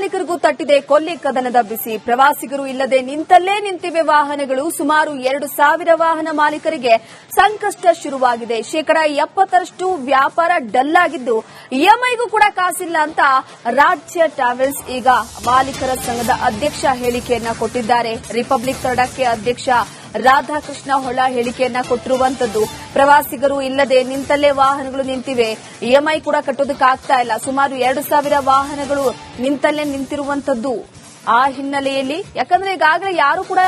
ಮಾಲೀಕರಿಗೂ ತಟ್ಟಿದೆ ಕೊಲ್ಲಿ ಕದನದ ಬಿಸಿ. ಪ್ರವಾಸಿಗರು ಇಲ್ಲದೆ ನಿಂತಲ್ಲೇ ನಿಂತಿವೆ ವಾಹನಗಳು. ಸುಮಾರು 2,000 ವಾಹನ ಮಾಲೀಕರಿಗೆ ಸಂಕಷ್ಟ ಶುರುವಾಗಿದೆ. 70% ವ್ಯಾಪಾರ ಡಲ್ ಆಗಿದ್ದು ಇಎಂಐಗೂ ಕೂಡ ಕಾಸಿಲ್ಲ ಅಂತ ರಾಜ್ಯ ಟ್ರಾವೆಲ್ಸ್ ಈಗ ಮಾಲೀಕರ ಸಂಘದ ಅಧ್ಯಕ್ಷ ಹೇಳಿಕೆಯನ್ನ ಕೊಟ್ಟಿದ್ದಾರೆ. ರಿಪಬ್ಲಿಕ್ ತಡಕ್ಕೆ ಅಧ್ಯಕ್ಷ ರಾಧಾಕೃಷ್ಣ ಹೊಳ ಹೇಳಿಕೆಯನ್ನ ಕೊಟ್ಟಿರುವಂತದ್ದು. ಪ್ರವಾಸಿಗರು ಇಲ್ಲದೆ ನಿಂತಲ್ಲೇ ವಾಹನಗಳು ನಿಂತಿವೆ, ಇಎಂಐ ಕೂಡ ಕಟ್ಟೋದಕ್ಕಾಗ್ತಾ ಇಲ್ಲ. ಸುಮಾರು 2,000 ವಾಹನಗಳು ನಿಂತಲ್ಲೇ ನಿಂತಿರುವಂತದ್ದು. ಆ ಹಿನ್ನೆಲೆಯಲ್ಲಿ ಯಾಕಂದ್ರೆ ಈಗಾಗಲೇ ಯಾರು ಕೂಡ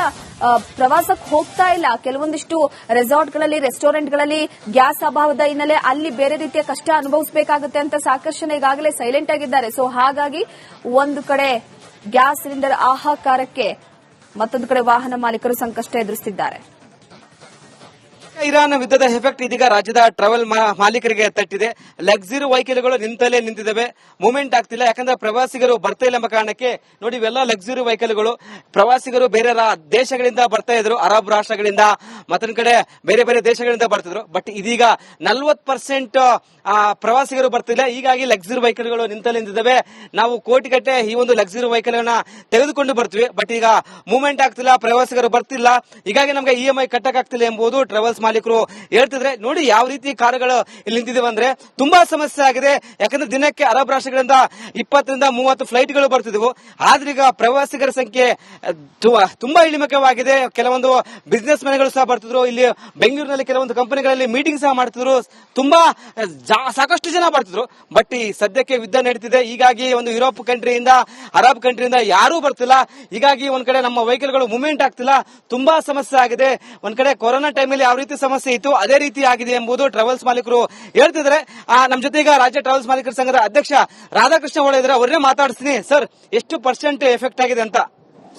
ಪ್ರವಾಸಕ್ಕೆ ಹೋಗ್ತಾ ಇಲ್ಲ. ಕೆಲವೊಂದಿಷ್ಟು ರೆಸಾರ್ಟ್ಗಳಲ್ಲಿ, ರೆಸ್ಟೋರೆಂಟ್ಗಳಲ್ಲಿ ಗ್ಯಾಸ್ ಅಭಾವದ ಹಿನ್ನೆಲೆ ಅಲ್ಲಿ ಬೇರೆ ರೀತಿಯ ಕಷ್ಟ ಅನುಭವಿಸಬೇಕಾಗುತ್ತೆ ಅಂತ ಸಾಕಷ್ಟು ಜನ ಈಗಾಗಲೇ ಸೈಲೆಂಟ್ ಆಗಿದ್ದಾರೆ. ಸೊ ಹಾಗಾಗಿ ಒಂದು ಕಡೆ ಗ್ಯಾಸ್ ಸಿಲಿಂಡರ್ ಹಾಹಾಕಾರಕ್ಕೆ ಮತ್ತೊಂದು ಕಡೆ ವಾಹನ ಮಾಲೀಕರು ಸಂಕಷ್ಟ ಎದುರಿಸುತ್ತಿದ್ದಾರೆ. ಇರಾನ್ ಯುದ್ಧದ ಎಫೆಕ್ಟ್ ಇದೀಗ ರಾಜ್ಯದ ಟ್ರಾವೆಲ್ ಮಾಲೀಕರಿಗೆ ತಟ್ಟಿದೆ. ಲಕ್ಸುರಿ ವೆಹಿಕಲ್ಗಳು ನಿಂತಲೇ ನಿಂತಿದ್ದಾವೆ, ಮೂವ್ಮೆಂಟ್ ಆಗ್ತಿಲ್ಲ. ಯಾಕಂದ್ರೆ ಪ್ರವಾಸಿಗರು ಬರ್ತಾ ಇಲ್ಲ ಎಂಬ ಕಾರಣಕ್ಕೆ ನೋಡಿ, ಇವೆಲ್ಲ ಲಕ್ಸುರಿ ವೆಹಿಕಲ್ಗಳು. ಪ್ರವಾಸಿಗರು ಬೇರೆ ದೇಶಗಳಿಂದ ಬರ್ತಾ ಇದ್ರು, ಅರಬ್ ರಾಷ್ಟ್ರಗಳಿಂದ, ಮತ್ತೊಂದು ಕಡೆ ಬೇರೆ ಬೇರೆ ದೇಶಗಳಿಂದ ಬರ್ತಿದ್ರು. ಬಟ್ ಇದೀಗ 40% ಪ್ರವಾಸಿಗರು ಬರ್ತಿಲ್ಲ. ಹೀಗಾಗಿ ಲಕ್ಸುರಿ ವೆಹಿಕಲ್ಗಳು ನಿಂತಲೇ ನಿಂತಿದ್ದಾವೆ. ನಾವು ಕೋಟಿಗಟ್ಟೆ ಈ ಒಂದು ಲಕ್ಸುರಿ ವೆಹಿಕಲ್ ಗಳನ್ನ ತೆಗೆದುಕೊಂಡು ಬರ್ತೀವಿ, ಬಟ್ ಈಗ ಮೂವ್ಮೆಂಟ್ ಆಗ್ತಿಲ್ಲ, ಪ್ರವಾಸಿಗರು ಬರ್ತಿಲ್ಲ. ಹೀಗಾಗಿ ನಮಗೆ ಇಎಂಐ ಕಟ್ಟಕ್ಕಾಗ್ತಿಲ್ಲ ಎಂಬುದು ಟ್ರಾವೆಲ್ಸ್ ಮಾಲೀಕರು ಹೇಳ್ತಿದ್ರೆ. ನೋಡಿ ಯಾವ ರೀತಿ ಕಾರುಗಳು ಇಲ್ಲಿ ನಿಂತಿದ್ದೇವೆ ಅಂದ್ರೆ ತುಂಬಾ ಸಮಸ್ಯೆ ಆಗಿದೆ. ಯಾಕಂದ್ರೆ ದಿನಕ್ಕೆ ಅರಬ್ ರಾಷ್ಟ್ರಗಳಿಂದ 20-30 ಫ್ಲೈಟ್ಗಳು ಬರ್ತಿದ್ವು. ಆದ್ರೆ ಈಗ ಪ್ರವಾಸಿಗರ ಸಂಖ್ಯೆ ತುಂಬಾ ಇಳಿಮುಖವಾಗಿದೆ. ಕೆಲವೊಂದು ಬಿಸಿನೆಸ್ ಮ್ಯಾನ್ಗಳು ಸಹ ಬರ್ತಿದ್ರು. ಇಲ್ಲಿ ಬೆಂಗಳೂರಿನಲ್ಲಿ ಕೆಲವೊಂದು ಕಂಪನಿಗಳಲ್ಲಿ ಮೀಟಿಂಗ್ ಸಹ ಮಾಡ್ತಿದ್ರು. ತುಂಬಾ ಸಾಕಷ್ಟು ಜನ ಬರ್ತಿದ್ರು. ಬಟ್ ಈ ಸದ್ಯಕ್ಕೆ ಯುದ್ಧ ನಡೀತಿದೆ. ಹೀಗಾಗಿ ಒಂದು ಯುರೋಪ್ ಕಂಟ್ರಿಯಿಂದ, ಅರಬ್ ಕಂಟ್ರಿಯಿಂದ ಯಾರೂ ಬರ್ತಿಲ್ಲ. ಹೀಗಾಗಿ ಒಂದ್ ಕಡೆ ನಮ್ಮ ವೆಹಿಕಲ್ಗಳು ಮೂವ್ಮೆಂಟ್ ಆಗ್ತಿಲ್ಲ, ತುಂಬಾ ಸಮಸ್ಯೆ ಆಗಿದೆ. ಒಂದ್ ಕಡೆ ಕೊರೋನಾ ಟೈಮಲ್ಲಿ ಯಾವ ರೀತಿ ಸಮಸ್ಯೆ ಇತ್ತು ಅದೇ ರೀತಿ ಆಗಿದೆ ಎಂಬುದು ಟ್ರಾವೆಲ್ಸ್ ಮಾಲೀಕರು ಹೇಳ್ತಿದ್ದಾರೆ. ನಮ್ಮ ಜೊತೆ ಈಗ ರಾಜ್ಯ ಟ್ರಾವೆಲ್ಸ್ ಮಾಲೀಕರ ಸಂಘದ ಅಧ್ಯಕ್ಷ ರಾಧಾಕೃಷ್ಣ ಹೊಳೆ ಇದ್ದಾರೆ. ಅವರನ್ನೇ ಮಾತಾಡಿಸ್ತೀನಿ. ಸರ್, ಎಷ್ಟು % ಎಫೆಕ್ಟ್ ಆಗಿದೆ ಅಂತ?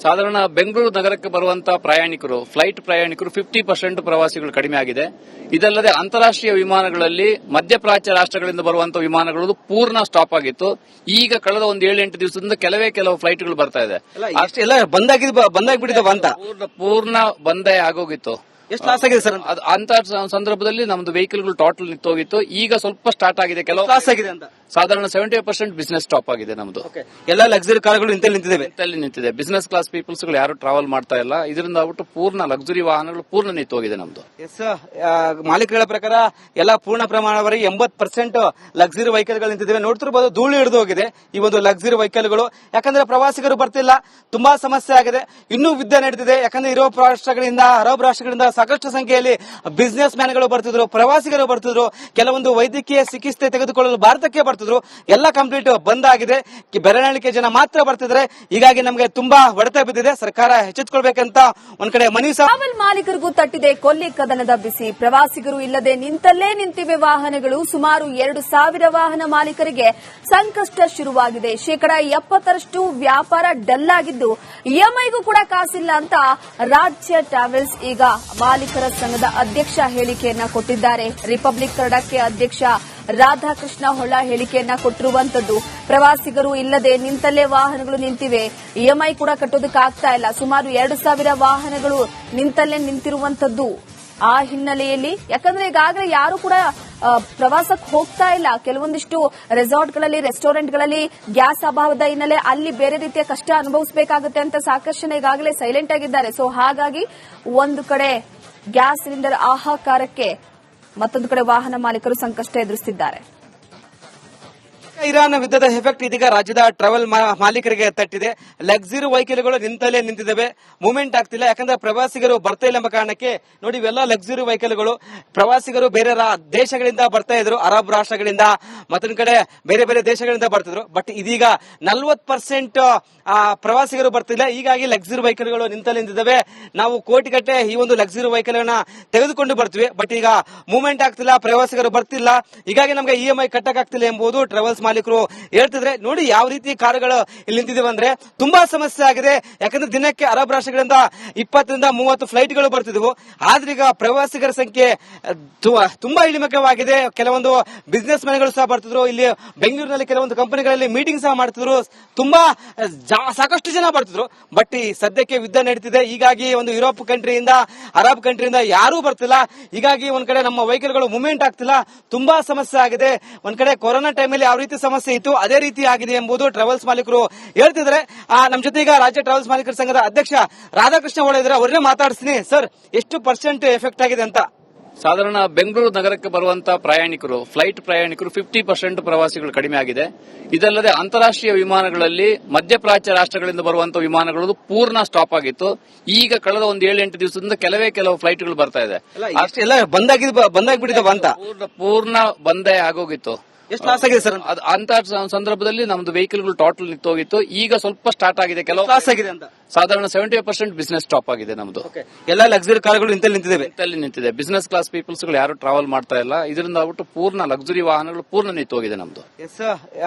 ಸಾಧಾರಣ ಬೆಂಗಳೂರು ನಗರಕ್ಕೆ ಬರುವಂತಹ ಪ್ರಯಾಣಿಕರು, ಫ್ಲೈಟ್ ಪ್ರಯಾಣಿಕರು 50% ಪ್ರವಾಸಿಗಳು ಕಡಿಮೆ ಆಗಿದೆ. ಇದಲ್ಲದೆ ಅಂತಾರಾಷ್ಟ್ರೀಯ ವಿಮಾನಗಳಲ್ಲಿ ಮಧ್ಯಪ್ರಾಚ್ಯ ರಾಷ್ಟ್ರಗಳಿಂದ ಬರುವಂತಹ ವಿಮಾನಗಳು ಪೂರ್ಣ ಸ್ಟಾಪ್ ಆಗಿತ್ತು. ಈಗ ಕಳೆದ ಒಂದು 7-8 ದಿವಸದಿಂದ ಕೆಲವು ಫ್ಲೈಟ್ಗಳು ಬರ್ತಾ ಇದೆ. ಅಷ್ಟೆಲ್ಲ ಬಂದಾಗ್ಬಿಟ್ಟಿದ್ದಾವ ಅಂತ? ಪೂರ್ಣ ಬಂದೇ ಆಗೋಗಿತ್ತು. ಎಷ್ಟು ಲಾಸ್ ಆಗಿದೆ ಸರ್? ಅಂತ ಸಂದರ್ಭದಲ್ಲಿ ನಮ್ದು ವೆಹಿಕಲ್ಗಳು ಟೋಟಲ್ ನಿಂತೋಗಿತ್ತು. ಈಗ ಸ್ವಲ್ಪ ಸ್ಟಾರ್ಟ್ ಆಗಿದೆ. ಕೆಲವು ಲಾಸ್ ಆಗಿದೆ ಅಂತ ಸಾಧಾರಣ 70% ಬಿಸಿನೆಸ್ ಸ್ಟಾಪ್ ಆಗಿದೆ ನಮ್ದು. ಎಲ್ಲ ಲಕ್ಸುರಿ ಕಾರ್ಗಳು ನಿಂತಿದೆ. ಬಿಸಿನೆಸ್ ಕ್ಲಾಸ್ ಪೀಪಲ್ಸ್ ಗಳು ಯಾರು ಟ್ರಾವೆಲ್ ಮಾಡ್ತಾ ಇಲ್ಲ. ಇದರಿಂದ ಆಗ್ಬಿಟ್ಟು ಪೂರ್ಣ ಲಕ್ಸುರಿ ವಾಹನಗಳು ಪೂರ್ಣ ನಿಂತೋಗಿದೆ ನಮ್ದು. ಮಾಲೀಕರ ಪ್ರಕಾರ ಎಲ್ಲ ಪೂರ್ಣ ಪ್ರಮಾಣವರೆಗೆ 80% ಲಕ್ಸುರಿ ವೆಹಿಕಲ್ ಗಳು ನಿಂತಿದ್ದೇವೆ. ನೋಡ್ತಿರ್ಬೋದು, ಧೂಳು ಹಿಡಿದು ಹೋಗಿದೆ ಈ ಒಂದು ಲಕ್ಸುರಿ ವೆಹಿಕಲ್ ಗಳು. ಯಾಕಂದ್ರೆ ಪ್ರವಾಸಿಗರು ಬರ್ತಿಲ್ಲ, ತುಂಬಾ ಸಮಸ್ಯೆ ಆಗಿದೆ. ಇನ್ನೂ ಯುದ್ಧ ನಡೀತಿದೆ. ಯಾಕಂದ್ರೆ ಯುರೋಪ್ ರಾಷ್ಟ್ರಗಳಿಂದ, ಅರಬ್ ರಾಷ್ಟ್ರಗಳಿಂದ ಸಾಕಷ್ಟು ಸಂಖ್ಯೆಯಲ್ಲಿ ಬಿಸಿನೆಸ್ ಮ್ಯಾನ್ಗಳು ಬರ್ತಿದ್ರು, ಪ್ರವಾಸಿಗರು ಬರ್ತಿದ್ರು. ಕೆಲವೊಂದು ವೈದ್ಯಕೀಯ ಚಿಕಿತ್ಸೆ ತೆಗೆದುಕೊಳ್ಳಲು ಭಾರತಕ್ಕೆ ಬರ್ತಿದ್ರು. ಎಲ್ಲ ಕಂಪ್ಲೀಟ್ ಬಂದ್ ಆಗಿದೆ. ಬೆರಳಿಕೆ ಜನ ಮಾತ್ರ ಬರ್ತಿದ್ರೆ. ಹೀಗಾಗಿ ನಮಗೆ ತುಂಬಾ ಹೊಡೆತ ಬಿದ್ದಿದೆ. ಸರ್ಕಾರ ಎಚ್ಚೆತ್ತುಕೊಳ್ಬೇಕಂತ ಒಂದ್ ಕಡೆ ಮನವಿ. ಟ್ರಾವೆಲ್ ಮಾಲೀಕರಿಗೂ ತಟ್ಟಿದೆ ಕೊಲ್ಲಿ ಕದನದ ಬಿಸಿ. ಪ್ರವಾಸಿಗರು ಇಲ್ಲದೆ ನಿಂತಲ್ಲೇ ನಿಂತಿವೆ ವಾಹನಗಳು. ಸುಮಾರು 2,000 ವಾಹನ ಮಾಲೀಕರಿಗೆ ಸಂಕಷ್ಟ ಶುರುವಾಗಿದೆ. 70% ವ್ಯಾಪಾರ ಡಲ್ ಆಗಿದ್ದು ಇಎಂಐಗೂ ಕೂಡ ಕಾಸಿಲ್ಲ ಅಂತ ರಾಜ್ಯ ಟ್ರಾವೆಲ್ಸ್ ಈಗ ಮಾಲೀಕರ ಸಂಘದ ಅಧ್ಯಕ್ಷ ಹೇಳಿಕೆಯನ್ನ ಕೊಟ್ಟಿದ್ದಾರೆ. ರಿಪಬ್ಲಿಕ್ ತಡಕ್ಕೆ ಅಧ್ಯಕ್ಷ ರಾಧಾಕೃಷ್ಣ ಹೊಳ ಹೇಳಿಕೆಯನ್ನ ಕೊಟ್ಟಿರುವಂತದ್ದು. ಪ್ರವಾಸಿಗರು ಇಲ್ಲದೆ ನಿಂತಲ್ಲೇ ವಾಹನಗಳು ನಿಂತಿವೆ, ಇಎಂಐ ಕೂಡ ಕಟ್ಟೋದಕ್ಕಾಗ್ತಾ ಇಲ್ಲ. ಸುಮಾರು 2,000 ವಾಹನಗಳು ನಿಂತಲ್ಲೇ ನಿಂತಿರುವಂತದ್ದು. ಆ ಹಿನ್ನೆಲೆಯಲ್ಲಿ ಯಾಕಂದ್ರೆ ಈಗಾಗಲೇ ಯಾರು ಕೂಡ ಪ್ರವಾಸಕ್ಕೆ ಹೋಗ್ತಾ ಇಲ್ಲ. ಕೆಲವೊಂದಿಷ್ಟು ರೆಸಾರ್ಟ್ಗಳಲ್ಲಿ, ರೆಸ್ಟೋರೆಂಟ್ಗಳಲ್ಲಿ ಗ್ಯಾಸ್ ಅಭಾವದ ಹಿನ್ನೆಲೆ ಅಲ್ಲಿ ಬೇರೆ ರೀತಿಯ ಕಷ್ಟ ಅನುಭವಿಸಬೇಕಾಗುತ್ತೆ ಅಂತ ಸಾಕಷ್ಟು ಜನ ಈಗಾಗಲೇ ಸೈಲೆಂಟ್ ಆಗಿದ್ದಾರೆ. ಸೊ ಹಾಗಾಗಿ ಒಂದು ಕಡೆ ಗ್ಯಾಸ್ ಸಿಲಿಂಡರ್ ಹಾಹಾಕಾರಕ್ಕೆ ಮತ್ತೊಂದು ಕಡೆ ವಾಹನ ಮಾಲೀಕರು ಸಂಕಷ್ಟ ಎದುರಿಸುತ್ತಿದ್ದಾರೆ. ಇರಾನ್ ಯುದ್ಧದ ಎಫೆಕ್ಟ್ ಇದೀಗ ರಾಜ್ಯದ ಟ್ರಾವೆಲ್ ಮಾಲೀಕರಿಗೆ ತಟ್ಟಿದೆ. ಲಕ್ಸುರಿ ವೆಹಿಕಲ್ಗಳು ನಿಂತಲೇ ನಿಂತಿದ್ದಾವೆ, ಮೂವ್ಮೆಂಟ್ ಆಗ್ತಿಲ್ಲ. ಯಾಕಂದ್ರೆ ಪ್ರವಾಸಿಗರು ಬರ್ತಾ ಇಲ್ಲ ಎಂಬ ಕಾರಣಕ್ಕೆ ನೋಡಿ, ಇವೆಲ್ಲ ಲಕ್ಸುರಿ ವೆಹಿಕಲ್ಗಳು. ಪ್ರವಾಸಿಗರು ಬೇರೆ ದೇಶಗಳಿಂದ ಬರ್ತಾ ಇದ್ರು, ಅರಬ್ ರಾಷ್ಟ್ರಗಳಿಂದ, ಮತ್ತೊಂದು ಕಡೆ ಬೇರೆ ಬೇರೆ ದೇಶಗಳಿಂದ ಬರ್ತಿದ್ರು. ಬಟ್ ಇದೀಗ 40% ಪ್ರವಾಸಿಗರು ಬರ್ತಿಲ್ಲ. ಹೀಗಾಗಿ ಲಕ್ಸುರಿ ವೆಹಿಕಲ್ಗಳು ನಿಂತಲೇ ನಿಂತಿದ್ದಾವೆ. ನಾವು ಕೋಟಿಗಟ್ಟೆ ಈ ಒಂದು ಲಕ್ಸುರಿ ವೆಹಿಕಲ್ ಗಳನ್ನ ತೆಗೆದುಕೊಂಡು ಬರ್ತೀವಿ, ಬಟ್ ಈಗ ಮೂವ್ಮೆಂಟ್ ಆಗ್ತಿಲ್ಲ, ಪ್ರವಾಸಿಗರು ಬರ್ತಿಲ್ಲ. ಹೀಗಾಗಿ ನಮಗೆ ಇಎಂಐ ಕಟ್ಟಕ್ಕಾಗ್ತಿಲ್ಲ ಎಂಬುದು ಟ್ರಾವೆಲ್ಸ್ ಮಾಲೀಕರು ಹೇಳ್ತಿದ್ರೆ. ನೋಡಿ ಯಾವ ರೀತಿ ಕಾರುಗಳು ಇಲ್ಲಿ ನಿಂತಿದ್ದೇವೆ ಅಂದ್ರೆ ತುಂಬಾ ಸಮಸ್ಯೆ ಆಗಿದೆ. ಯಾಕಂದ್ರೆ ದಿನಕ್ಕೆ ಅರಬ್ ರಾಷ್ಟ್ರಗಳಿಂದ 20-30 ಫ್ಲೈಟ್ಗಳು ಬರ್ತಿದ್ವು. ಆದ್ರೆ ಈಗ ಪ್ರವಾಸಿಗರ ಸಂಖ್ಯೆ ತುಂಬಾ ಇಳಿಮುಖವಾಗಿದೆ. ಕೆಲವೊಂದು ಬಿಸಿನೆಸ್ ಮ್ಯಾನ್ಗಳು ಸಹ ಬರ್ತಿದ್ರು. ಇಲ್ಲಿ ಬೆಂಗಳೂರಿನಲ್ಲಿ ಕೆಲವೊಂದು ಕಂಪನಿಗಳಲ್ಲಿ ಮೀಟಿಂಗ್ ಸಹ ಮಾಡ್ತಿದ್ರು. ತುಂಬಾ ಸಾಕಷ್ಟು ಜನ ಬರ್ತಿದ್ರು. ಬಟ್ ಈ ಸದ್ಯಕ್ಕೆ ಯುದ್ಧ ನಡೀತಿದೆ. ಹೀಗಾಗಿ ಒಂದು ಯುರೋಪ್ ಕಂಟ್ರಿಯಿಂದ, ಅರಬ್ ಕಂಟ್ರಿಯಿಂದ ಯಾರೂ ಬರ್ತಿಲ್ಲ. ಹೀಗಾಗಿ ಒಂದ್ ಕಡೆ ನಮ್ಮ ವೆಹಿಕಲ್ಗಳು ಮೂವ್ಮೆಂಟ್ ಆಗ್ತಿಲ್ಲ, ತುಂಬಾ ಸಮಸ್ಯೆ ಆಗಿದೆ. ಒಂದ್ ಕಡೆ ಕೊರೋನಾ ಟೈಮಲ್ಲಿ ಯಾವ ರೀತಿ ಸಮಸ್ಯೆ ಇತ್ತು, ಅದೇ ರೀತಿ ಆಗಿದೆ ಎಂಬುದು ಟ್ರಾವೆಲ್ಸ್ ಮಾಲೀಕರು ಹೇಳ್ತಿದ್ದಾರೆ. ನಮ್ಮ ಜೊತೆ ಈಗ ರಾಜ್ಯ ಟ್ರಾವೆಲ್ಸ್ ಮಾಲೀಕರ ಸಂಘದ ಅಧ್ಯಕ್ಷ ರಾಧಾಕೃಷ್ಣ ಹೊಳೆ ಇದ್ದಾರೆ. ಅವ್ರನ್ನೇ ಮಾತಾಡಿಸ್ತೀನಿ. ಸರ್, ಎಷ್ಟು ಪರ್ಸೆಂಟ್ ಎಫೆಕ್ಟ್ ಆಗಿದೆ ಅಂತ? ಸಾಧಾರಣ ಬೆಂಗಳೂರು ನಗರಕ್ಕೆ ಬರುವಂತಹ ಪ್ರಯಾಣಿಕರು, ಫ್ಲೈಟ್ ಪ್ರಯಾಣಿಕರು 50% ಪ್ರವಾಸಿಗಳು ಕಡಿಮೆ ಆಗಿದೆ. ಇದಲ್ಲದೆ ಅಂತಾರಾಷ್ಟ್ರೀಯ ವಿಮಾನಗಳಲ್ಲಿ ಮಧ್ಯಪ್ರಾಚ್ಯ ರಾಷ್ಟ್ರಗಳಿಂದ ಬರುವಂತಹ ವಿಮಾನಗಳು ಪೂರ್ಣ ಸ್ಟಾಪ್ ಆಗಿತ್ತು. ಈಗ ಕಳೆದ ಒಂದು 7-8 ದಿವಸದಿಂದ ಕೆಲವು ಫ್ಲೈಟ್ಗಳು ಬರ್ತಾ ಇದೆ. ಅಷ್ಟೆಲ್ಲ ಬಂದಾಗ್ಬಿಟ್ಟಿದ್ದಾವ ಅಂತ? ಪೂರ್ಣ ಬಂದೇ ಆಗೋಗಿತ್ತು. ಎಷ್ಟು ಲಾಸ್ ಆಗಿದೆ ಸರ್? ಅಂತ ಸಂದರ್ಭದಲ್ಲಿ ನಮ್ದು ವೆಹಿಕಲ್ಗಳು ಟೋಟಲ್ ನಿಂತೋಗಿತ್ತು. ಈಗ ಸ್ವಲ್ಪ ಸ್ಟಾರ್ಟ್ ಆಗಿದೆ. ಕೆಲವು ಲಾಸ್ ಆಗಿದೆ ಅಂತ? ಸಾಧಾರಣ 70% ಬಿಸಿನೆಸ್ ಸ್ಟಾಪ್ ಆಗಿದೆ ನಮ್ದು. ಎಲ್ಲ ಲಕ್ಸುರಿ ಕಾರ್ಗಳು ನಿಂತಲ್ಲಿ ನಿಂತಿದೆ. ಬಿಸಿನೆಸ್ ಕ್ಲಾಸ್ ಪೀಪಲ್ಸ್ ಗಳು ಯಾರು ಟ್ರಾವೆಲ್ ಮಾಡ್ತಾ ಇಲ್ಲ. ಇದರಿಂದ ಆಗ್ಬಿಟ್ಟು ಪೂರ್ಣ ಲಕ್ಸುರಿ ವಾಹನಗಳು ಪೂರ್ಣ ನಿಂತೋಗಿದೆ ನಮ್ದು. ಎಸ್,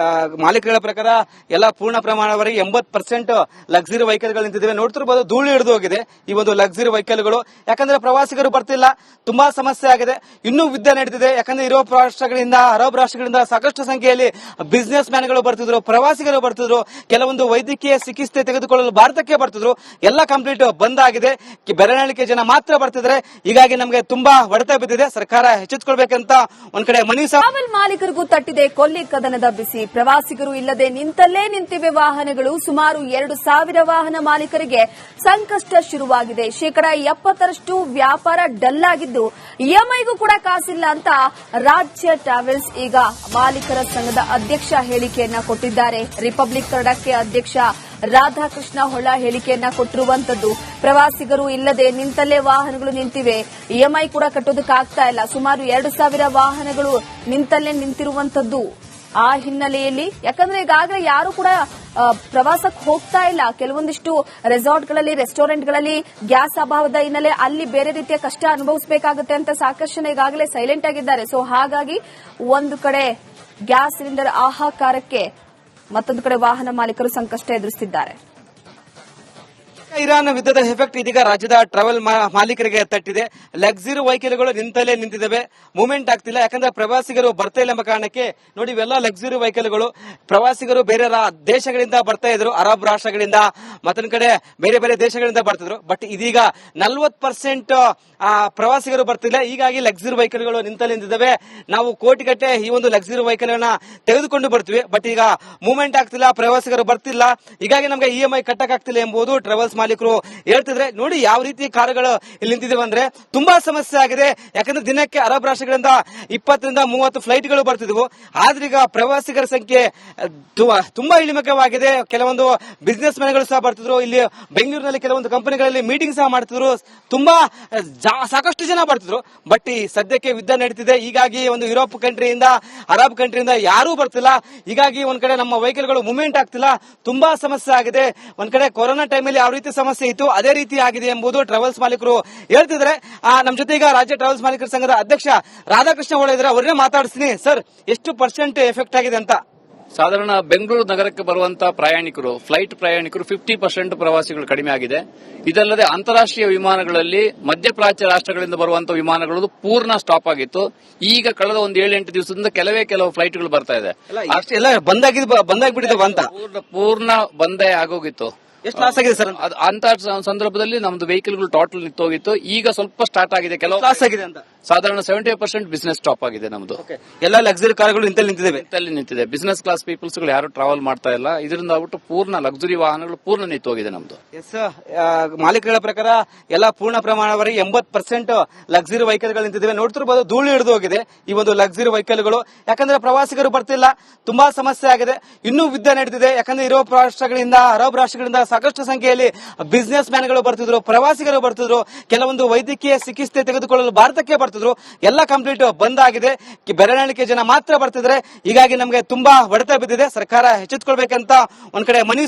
ಮಾಲೀಕರ ಪ್ರಕಾರ ಎಲ್ಲ ಪೂರ್ಣ ಪ್ರಮಾಣವರೆಗೆ 80% ಲಕ್ಸುರಿ ವೆಹಿಕಲ್ಗಳು ನಿಂತಿದ್ದೇವೆ. ನೋಡ್ತಿರ್ಬೋದು, ಧೂಳು ಹಿಡಿದು ಹೋಗಿದೆ ಈ ಒಂದು ಲಕ್ಸುರಿ ವೆಹಿಕಲ್ಗಳು. ಯಾಕಂದ್ರೆ ಪ್ರವಾಸಿಗರು ಬರ್ತಿಲ್ಲ, ತುಂಬಾ ಸಮಸ್ಯೆ ಆಗಿದೆ. ಇನ್ನೂ ಯುದ್ಧ ನಡೀತಿದೆ. ಯಾಕಂದ್ರೆ ಯುರೋಪ್ ರಾಷ್ಟ್ರಗಳಿಂದ, ಅರಬ್ ರಾಷ್ಟ್ರಗಳಿಂದ ಸಾಕಷ್ಟು ಸಂಖ್ಯೆಯಲ್ಲಿ ಬಿಸಿನೆಸ್ ಮ್ಯಾನ್ಗಳು ಬರ್ತಿದ್ರು, ಪ್ರವಾಸಿಗರು ಬರ್ತಿದ್ರು. ಕೆಲವೊಂದು ವೈದ್ಯಕೀಯ ಚಿಕಿತ್ಸೆ ತೆಗೆದುಕೊಳ್ಳಲು ಭಾರತಕ್ಕೆ ಬರ್ತಿದ್ರು. ಎಲ್ಲ ಕಂಪ್ಲೀಟ್ ಬಂದ್ ಆಗಿದೆ. ಬೆರಳಿಕೆ ಜನ ಮಾತ್ರ ಬರ್ತಿದ್ರೆ. ಹೀಗಾಗಿ ನಮಗೆ ತುಂಬಾ ಹೊಡೆತ ಬಿದ್ದಿದೆ. ಸರ್ಕಾರ ಎಚ್ಚೆತ್ತುಕೊಳ್ಬೇಕಂತ ಒಂದ್ ಕಡೆ ಮನವಿ. ಟ್ರಾವೆಲ್ ಮಾಲೀಕರಿಗೂ ತಟ್ಟಿದೆ ಕೊಲ್ಲಿ ಕದನದ ಬಿಸಿ. ಪ್ರವಾಸಿಗರು ಇಲ್ಲದೆ ನಿಂತಲ್ಲೇ ನಿಂತಿವೆ ವಾಹನಗಳು. ಸುಮಾರು 2,000 ವಾಹನ ಮಾಲೀಕರಿಗೆ ಸಂಕಷ್ಟ ಶುರುವಾಗಿದೆ. 70% ವ್ಯಾಪಾರ ಡಲ್ ಆಗಿದ್ದು, ಇಎಂಐಗೂ ಕೂಡ ಕಾಸಿಲ್ಲ ಅಂತ ರಾಜ್ಯ ಟ್ರಾವೆಲ್ಸ್ ಈಗ ಮಾಲೀಕರ ಸಂಘದ ಅಧ್ಯಕ್ಷ ಹೇಳಿಕೆಯನ್ನ ಕೊಟ್ಟಿದ್ದಾರೆ. ರಿಪಬ್ಲಿಕ್ ಕನ್ನಡಕ್ಕೆ ಅಧ್ಯಕ್ಷ ರಾಧಾಕೃಷ್ಣ ಹೊಳ ಹೇಳಿಕೆಯನ್ನ ಕೊಟ್ಟಿರುವಂತದ್ದು. ಪ್ರವಾಸಿಗರು ಇಲ್ಲದೆ ನಿಂತಲ್ಲೇ ವಾಹನಗಳು ನಿಂತಿವೆ, ಇಎಂಐ ಕೂಡ ಕಟ್ಟೋದಕ್ಕಾಗ್ತಾ ಇಲ್ಲ. ಸುಮಾರು 2,000 ವಾಹನಗಳು ನಿಂತಲ್ಲೇ ನಿಂತಿರುವಂತದ್ದು. ಆ ಹಿನ್ನೆಲೆಯಲ್ಲಿ, ಯಾಕಂದ್ರೆ ಈಗಾಗಲೇ ಯಾರು ಕೂಡ ಪ್ರವಾಸಕ್ಕೆ ಹೋಗ್ತಾ ಇಲ್ಲ. ಕೆಲವೊಂದಿಷ್ಟು ರೆಸಾರ್ಟ್ಗಳಲ್ಲಿ, ರೆಸ್ಟೋರೆಂಟ್ಗಳಲ್ಲಿ ಗ್ಯಾಸ್ ಅಭಾವದ ಹಿನ್ನೆಲೆ ಅಲ್ಲಿ ಬೇರೆ ರೀತಿಯ ಕಷ್ಟ ಅನುಭವಿಸಬೇಕಾಗುತ್ತೆ ಅಂತ ಸಾಕಷ್ಟು ಜನ ಈಗಾಗಲೇ ಸೈಲೆಂಟ್ ಆಗಿದ್ದಾರೆ. ಸೊ ಹಾಗಾಗಿ ಒಂದು ಕಡೆ ಗ್ಯಾಸ್ ಸಿಲಿಂಡರ್ ಹಾಹಾಕಾರಕ್ಕೆ, ಮತ್ತೊಂದು ಕಡೆ ವಾಹನ ಮಾಲೀಕರು ಸಂಕಷ್ಟ ಎದುರಿಸುತ್ತಿದ್ದಾರೆ. ಇರಾನ್ ಯುದ್ಧದ ಎಫೆಕ್ಟ್ ಇದೀಗ ರಾಜ್ಯದ ಟ್ರಾವೆಲ್ ಮಾಲೀಕರಿಗೆ ತಟ್ಟಿದೆ. ಲಕ್ಸುರಿ ವೆಹಿಕಲ್ಗಳು ನಿಂತಲ್ಲೇ ನಿಂತಿದ್ದಾವೆ, ಮೂವ್ಮೆಂಟ್ ಆಗ್ತಿಲ್ಲ. ಯಾಕಂದ್ರೆ ಪ್ರವಾಸಿಗರು ಬರ್ತಾ ಇಲ್ಲ ಎಂಬ ಕಾರಣಕ್ಕೆ ನೋಡಿ, ಇವೆಲ್ಲ ಲಕ್ಸುರಿ ವೆಹಿಕಲ್ಗಳು. ಪ್ರವಾಸಿಗರು ಬೇರೆ ದೇಶಗಳಿಂದ ಬರ್ತಾ ಇದ್ರು, ಅರಬ್ ರಾಷ್ಟ್ರಗಳಿಂದ, ಮತ್ತೊಂದು ಕಡೆ ಬೇರೆ ಬೇರೆ ದೇಶಗಳಿಂದ ಬರ್ತಿದ್ರು. ಬಟ್ ಇದೀಗ 40% ಪ್ರವಾಸಿಗರು ಬರ್ತಿಲ್ಲ. ಹೀಗಾಗಿ ಲಕ್ಸುರಿ ವೆಹಿಕಲ್ಗಳು ನಿಂತಲ್ಲಿ ನಿಂತಿದ್ದಾವೆ. ನಾವು ಕೋಟಿಗಟ್ಟೆ ಈ ಒಂದು ಲಕ್ಸುರಿ ವೆಹಿಕಲ್ ಅನ್ನ ತೆಗೆದುಕೊಂಡು ಬರ್ತೀವಿ. ಬಟ್ ಈಗ ಮೂವ್ಮೆಂಟ್ ಆಗ್ತಿಲ್ಲ, ಪ್ರವಾಸಿಗರು ಬರ್ತಿಲ್ಲ. ಹೀಗಾಗಿ ನಮಗೆ ಇಎಂಐ ಕಟ್ಟಕ್ಕಾಗ್ತಿಲ್ಲ ಎಂಬುದು ಟ್ರಾವೆಲ್ಸ್ ಮಾಲೀಕರು ಹೇಳ್ತಿದ್ರೆ. ನೋಡಿ ಯಾವ ರೀತಿ ಕಾರುಗಳು ಇಲ್ಲಿ ನಿಂತಿದ್ದೇವೆ ಅಂದ್ರೆ ತುಂಬಾ ಸಮಸ್ಯೆ ಆಗಿದೆ. ಯಾಕಂದ್ರೆ ದಿನಕ್ಕೆ ಅರಬ್ ರಾಷ್ಟ್ರಗಳಿಂದ 20-30 ಫ್ಲೈಟ್ಗಳು ಬರ್ತಿದ್ವು. ಆದ್ರೆ ಈಗ ಪ್ರವಾಸಿಗರ ಸಂಖ್ಯೆ ತುಂಬಾ ಇಳಿಮುಖವಾಗಿದೆ. ಕೆಲವೊಂದು ಬಿಸಿನೆಸ್ ಮ್ಯಾನ್ಗಳು ಸಹ ಬರ್ತಿದ್ರು. ಇಲ್ಲಿ ಬೆಂಗಳೂರಿನಲ್ಲಿ ಕೆಲವೊಂದು ಕಂಪನಿಗಳಲ್ಲಿ ಮೀಟಿಂಗ್ ಸಹ ಮಾಡ್ತಿದ್ರು. ತುಂಬಾ ಸಾಕಷ್ಟು ಜನ ಬರ್ತಿದ್ರು. ಬಟ್ ಈ ಸದ್ಯಕ್ಕೆ ಯುದ್ಧ ನಡೀತಿದೆ. ಹೀಗಾಗಿ ಒಂದು ಯುರೋಪ್ ಕಂಟ್ರಿಯಿಂದ, ಅರಬ್ ಕಂಟ್ರಿಯಿಂದ ಯಾರೂ ಬರ್ತಿಲ್ಲ. ಹೀಗಾಗಿ ಒಂದ್ ಕಡೆ ನಮ್ಮ ವೆಹಿಕಲ್ಗಳು ಮೂವ್ಮೆಂಟ್ ಆಗ್ತಿಲ್ಲ. ತುಂಬಾ ಸಮಸ್ಯೆ ಆಗಿದೆ. ಒಂದ್ ಕಡೆ ಕೊರೋನಾ ಟೈಮಲ್ಲಿ ಯಾವ ರೀತಿ ಸಮಸ್ಯೆ ಇತ್ತು, ಅದೇ ರೀತಿ ಆಗಿದೆ ಎಂಬುದು ಟ್ರಾವೆಲ್ಸ್ ಮಾಲೀಕರು ಹೇಳ್ತಿದ್ದಾರೆ. ನಮ್ಮ ಜೊತೆ ಈಗ ರಾಜ್ಯ ಟ್ರಾವೆಲ್ಸ್ ಮಾಲೀಕರ ಸಂಘದ ಅಧ್ಯಕ್ಷ ರಾಧಾಕೃಷ್ಣ ಹೊಳೆ ಇದ್ದಾರೆ. ಅವ್ರನ್ನೇ ಮಾತಾಡಿಸ್ತೀನಿ. ಸರ್, ಎಷ್ಟು ಪರ್ಸೆಂಟ್ ಎಫೆಕ್ಟ್ ಆಗಿದೆ ಅಂತ? ಸಾಧಾರಣ ಬೆಂಗಳೂರು ನಗರಕ್ಕೆ ಬರುವಂತಹ ಪ್ರಯಾಣಿಕರು, ಫ್ಲೈಟ್ ಪ್ರಯಾಣಿಕರು 50% ಪ್ರವಾಸಿಗಳು ಕಡಿಮೆ ಆಗಿದೆ. ಇದಲ್ಲದೆ ಅಂತಾರಾಷ್ಟ್ರೀಯ ವಿಮಾನಗಳಲ್ಲಿ ಮಧ್ಯಪ್ರಾಚ್ಯ ರಾಷ್ಟ್ರಗಳಿಂದ ಬರುವಂತಹ ವಿಮಾನಗಳು ಪೂರ್ಣ ಸ್ಟಾಪ್ ಆಗಿತ್ತು. ಈಗ ಕಳೆದ ಒಂದು 7-8 ದಿವಸದಿಂದ ಕೆಲವು ಫ್ಲೈಟ್ಗಳು ಬರ್ತಾ ಇದೆ. ಅಷ್ಟೆಲ್ಲ ಬಂದಾಗ್ಬಿಟ್ಟಿದ್ದಾವ ಅಂತ? ಪೂರ್ಣ ಬಂದೇ ಆಗೋಗಿತ್ತು. ಎಷ್ಟು ಲಾಸ್ ಆಗಿದೆ ಸರ್? ಅಂತ ಸಂದರ್ಭದಲ್ಲಿ ನಮ್ದು ವೆಹಿಕಲ್ಗಳು ಟೋಟಲ್ ನಿಂತೋಗಿತ್ತು. ಈಗ ಸ್ವಲ್ಪ ಸ್ಟಾರ್ಟ್ ಆಗಿದೆ. ಕೆಲವು ಲಾಸ್ ಆಗಿದೆ ಅಂತ? ಸಾಧಾರಣ 70% ಬಿಸಿನೆಸ್ ಸ್ಟಾಪ್ ಆಗಿದೆ ನಮ್ದು. ಎಲ್ಲ ಲಕ್ಸುರಿ ಕಾರ್ಗಳು ನಿಂತಲ್ಲಿ ನಿಂತಿದೆ. ಬಿಸಿನೆಸ್ ಕ್ಲಾಸ್ ಪೀಪಲ್ಸ್ ಗಳು ಯಾರು ಟ್ರಾವೆಲ್ ಮಾಡ್ತಾ ಇಲ್ಲ. ಇದರಿಂದ ಆಗ್ಬಿಟ್ಟು ಪೂರ್ಣ ಲಕ್ಸುರಿ ವಾಹನಗಳು ಪೂರ್ಣ ನಿಂತೋಗಿದೆ ನಮ್ದು. ಎಸ್, ಮಾಲೀಕರ ಪ್ರಕಾರ ಎಲ್ಲ ಪೂರ್ಣ ಪ್ರಮಾಣವರೆಗೆ 80% ಲಕ್ಸುರಿ ವೆಹಿಕಲ್ಗಳು ನಿಂತಿದ್ದೇವೆ. ನೋಡ್ತಿರ್ಬೋದು, ಧೂಳು ಹಿಡಿದು ಹೋಗಿದೆ ಈ ಒಂದು ಲಕ್ಸುರಿ ವೆಹಿಕಲ್ಗಳು. ಯಾಕಂದ್ರೆ ಪ್ರವಾಸಿಗರು ಬರ್ತಿಲ್ಲ, ತುಂಬಾ ಸಮಸ್ಯೆ ಆಗಿದೆ. ಇನ್ನೂ ಯುದ್ಧ ನಡೀತಿದೆ. ಯಾಕಂದ್ರೆ ಯುರೋಪ್ ರಾಷ್ಟ್ರಗಳಿಂದ, ಅರಬ್ ರಾಷ್ಟ್ರಗಳಿಂದ ಸಾಕಷ್ಟು ಸಂಖ್ಯೆಯಲ್ಲಿ ಬಿಸಿನೆಸ್ ಮ್ಯಾನ್ಗಳು ಬರ್ತಿದ್ರು, ಪ್ರವಾಸಿಗರು ಬರ್ತಿದ್ರು. ಕೆಲವೊಂದು ವೈದ್ಯಕೀಯ ಚಿಕಿತ್ಸೆ ತೆಗೆದುಕೊಳ್ಳಲು ಭಾರತಕ್ಕೆ ಬರ್ತಿದ್ರು. ಎಲ್ಲ ಕಂಪ್ಲೀಟ್ ಬಂದ್ ಆಗಿದೆ. ಬೆರಳಿಕೆ ಜನ ಮಾತ್ರ ಬರ್ತಿದ್ರೆ. ಹೀಗಾಗಿ ನಮಗೆ ತುಂಬಾ ಹೊಡೆತ ಬಿದ್ದಿದೆ. ಸರ್ಕಾರ ಎಚ್ಚೆತ್ತುಕೊಳ್ಬೇಕಂತ ಒಂದ್ ಕಡೆ ಮನವಿ